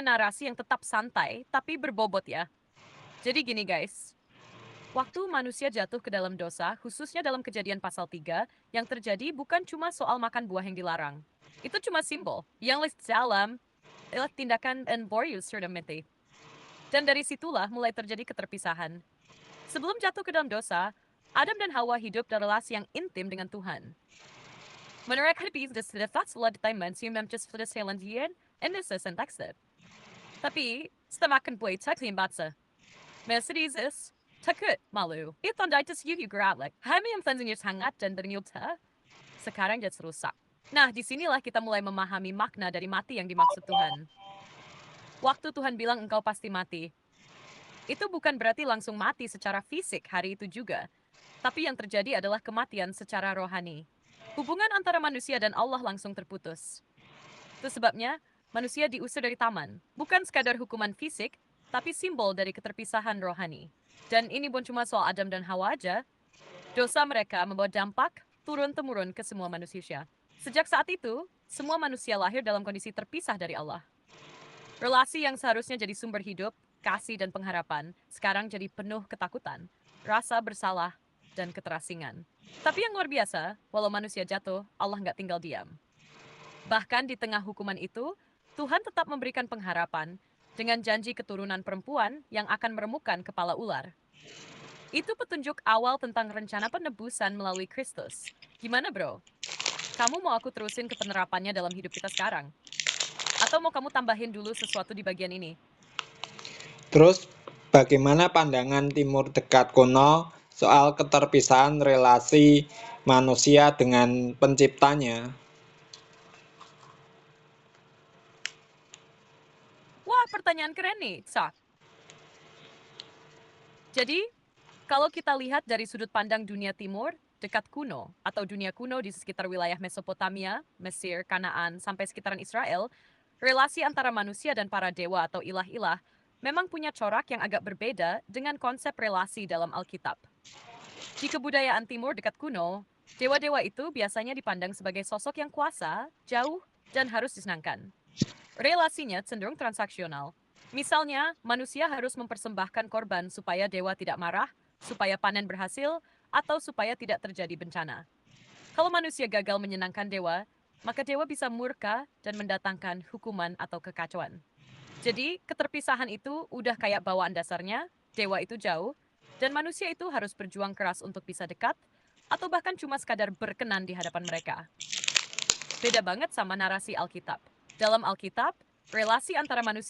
narasi yang tetap santai, tapi berbobot ya. Jadi gini guys, waktu manusia jatuh ke dalam dosa, khususnya dalam Kejadian pasal 3, yang terjadi bukan cuma soal makan buah yang dilarang. Itu cuma simbol. Yang dalam adalah tindakan and Boreas Surdamete. Dan dari situlah mulai terjadi keterpisahan. Sebelum jatuh ke dalam dosa, Adam dan Hawa hidup dalam relasi yang intim dengan Tuhan. Mereka bisa setelah ditimban siumam just for the selandian, and this is syntaxed. Tapi, semakin buhay taklim batsa. Mercedes, takut, malu. Itu andaitas yuyu gerak. Kami yang cleansing hangat dan ternyata sekarang jadi rusak. Nah, disinilah kita mulai memahami makna dari mati yang dimaksud Tuhan. Waktu Tuhan bilang engkau pasti mati, itu bukan berarti langsung mati secara fisik hari itu juga. Tapi yang terjadi adalah kematian secara rohani. Hubungan antara manusia dan Allah langsung terputus. Itu sebabnya manusia diusir dari taman. Bukan sekadar hukuman fisik, tapi simbol dari keterpisahan rohani. Dan ini bukan cuma soal Adam dan Hawa aja. Dosa mereka membawa dampak turun-temurun ke semua manusia. Sejak saat itu, semua manusia lahir dalam kondisi terpisah dari Allah. Relasi yang seharusnya jadi sumber hidup, kasih, dan pengharapan, sekarang jadi penuh ketakutan, rasa bersalah, dan keterasingan. Tapi yang luar biasa, walau manusia jatuh, Allah nggak tinggal diam. Bahkan di tengah hukuman itu, Tuhan tetap memberikan pengharapan dengan janji keturunan perempuan yang akan meremukkan kepala ular. Itu petunjuk awal tentang rencana penebusan melalui Kristus. Gimana bro? Kamu mau aku terusin ke penerapannya dalam hidup kita sekarang? Atau mau kamu tambahin dulu sesuatu di bagian ini? Terus, bagaimana pandangan Timur Dekat kuno soal keterpisahan relasi manusia dengan penciptanya? Wah, pertanyaan keren nih, Sak. Jadi, kalau kita lihat dari sudut pandang dunia timur, dekat kuno, atau dunia kuno di sekitar wilayah Mesopotamia, Mesir, Kanaan, sampai sekitaran Israel, relasi antara manusia dan para dewa atau ilah-ilah memang punya corak yang agak berbeda dengan konsep relasi dalam Alkitab. Di kebudayaan timur dekat kuno, dewa-dewa itu biasanya dipandang sebagai sosok yang kuasa, jauh, dan harus disenangkan. Relasinya cenderung transaksional. Misalnya, manusia harus mempersembahkan korban supaya dewa tidak marah, supaya panen berhasil, atau supaya tidak terjadi bencana. Kalau manusia gagal menyenangkan dewa, maka dewa bisa murka dan mendatangkan hukuman atau kekacauan. Jadi, keterpisahan itu udah kayak bawaan dasarnya, dewa itu jauh, dan manusia itu harus berjuang keras untuk bisa dekat, atau bahkan cuma sekadar berkenan di hadapan mereka. Beda banget sama narasi Alkitab. Dalam Alkitab, relasi antara manusia